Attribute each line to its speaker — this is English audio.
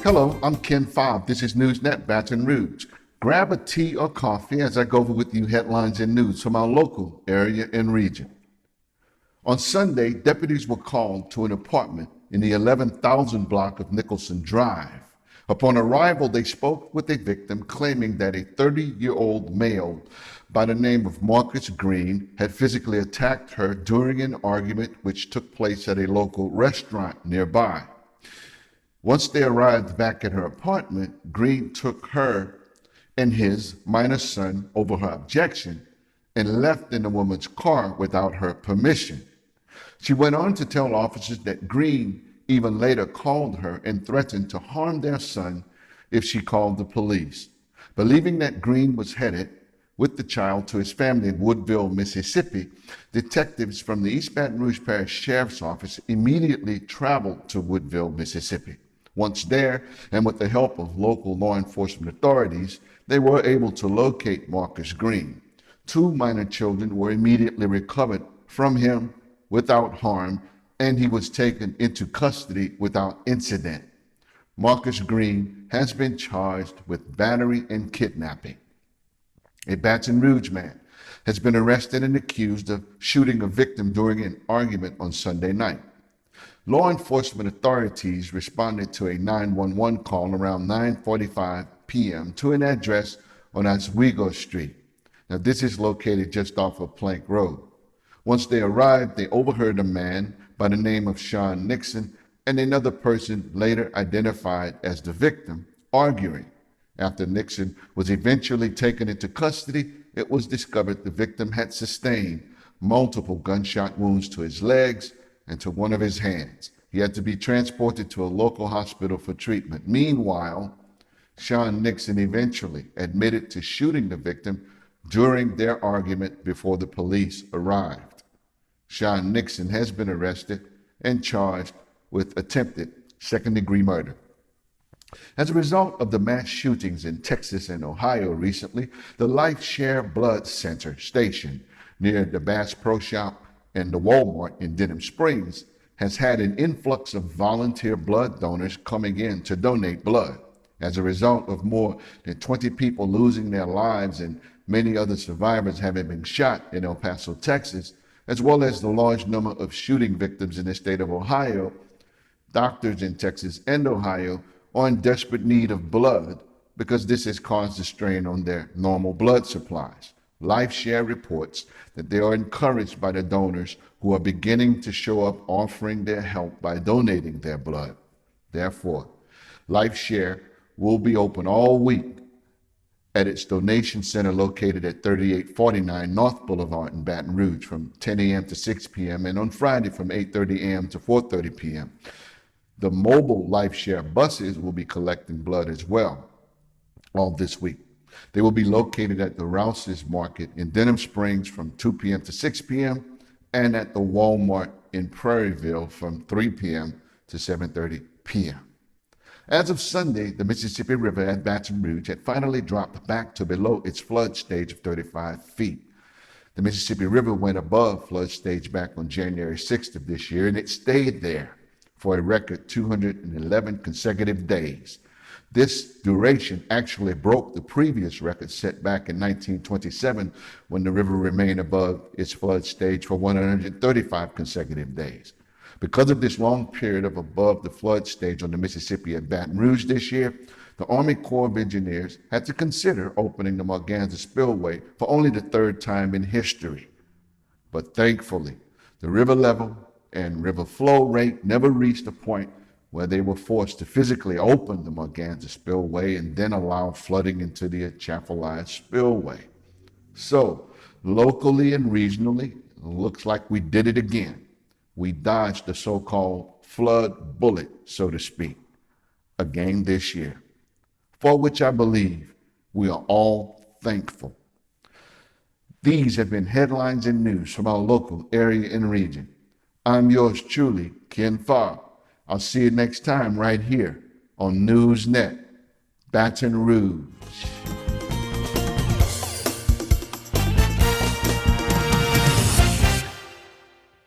Speaker 1: Hello, I'm Ken Fobb. This is NewsNet, Baton Rouge. Grab a tea or coffee as I go over with you headlines and news from our local area and region. On Sunday, deputies were called to an apartment in the 11,000 block of Nicholson Drive. Upon arrival, they spoke with a victim claiming that a 30-year-old male by the name of Marcus Green had physically attacked her during an argument which took place at a local restaurant nearby. Once they arrived back at her apartment, Green took her and his minor son over her objection and left in the woman's car without her permission. She went on to tell officers that Green even later called her and threatened to harm their son if she called the police. Believing that Green was headed with the child to his family in Woodville, Mississippi, detectives from the East Baton Rouge Parish Sheriff's Office immediately traveled to Woodville, Mississippi. Once there, and with the help of local law enforcement authorities, they were able to locate Marcus Green. 2 minor children were immediately recovered from him without harm, and he was taken into custody without incident. Marcus Green has been charged with battery and kidnapping. A Baton Rouge man has been arrested and accused of shooting a victim during an argument on Sunday night. Law enforcement authorities responded to a 911 call around 9:45 p.m. to an address on Oswego Street. Now, this is located just off of Plank Road. Once they arrived, they overheard a man by the name of Sean Nixon and another person later identified as the victim arguing. After Nixon was eventually taken into custody, it was discovered the victim had sustained multiple gunshot wounds to his legs and to one of his hands. He had to be transported to a local hospital for treatment. Meanwhile, Sean Nixon eventually admitted to shooting the victim during their argument before the police arrived. Sean Nixon has been arrested and charged with attempted second-degree murder. As a result of the mass shootings in Texas and Ohio recently, the Life Share Blood Center station near the Bass Pro Shop and the Walmart in Denham Springs has had an influx of volunteer blood donors coming in to donate blood. As a result of more than 20 people losing their lives and many other survivors having been shot in El Paso, Texas, as well as the large number of shooting victims in the state of Ohio, doctors in Texas and Ohio are in desperate need of blood because this has caused a strain on their normal blood supplies. LifeShare reports that they are encouraged by the donors who are beginning to show up offering their help by donating their blood. Therefore, LifeShare will be open all week at its donation center located at 3849 North Boulevard in Baton Rouge from 10 a.m. to 6 p.m. and on Friday from 8:30 a.m. to 4:30 p.m. The mobile LifeShare buses will be collecting blood as well all this week. They will be located at the Rouse's Market in Denham Springs from 2 p.m. to 6 p.m. and at the Walmart in Prairieville from 3 p.m. to 7:30 p.m. As of Sunday, the Mississippi River at Baton Rouge had finally dropped back to below its flood stage of 35 feet. The Mississippi River went above flood stage back on January 6th of this year, and it stayed there for a record 211 consecutive days. This duration actually broke the previous record set back in 1927 when the river remained above its flood stage for 135 consecutive days. Because of this long period of above the flood stage on the Mississippi at Baton Rouge this year, the Army Corps of Engineers had to consider opening the Morganza Spillway for only the 3rd time in history. But thankfully, the river level and river flow rate never reached a point where they were forced to physically open the Morganza Spillway and then allow flooding into the Atchafalaya Spillway. So, locally and regionally, it looks like we did it again. We dodged the so-called flood bullet, so to speak, again this year, for which I believe we are all thankful. These have been headlines and news from our local area and region. I'm yours truly, Ken Fobb. I'll see you next time right here on NewsNet, Baton Rouge.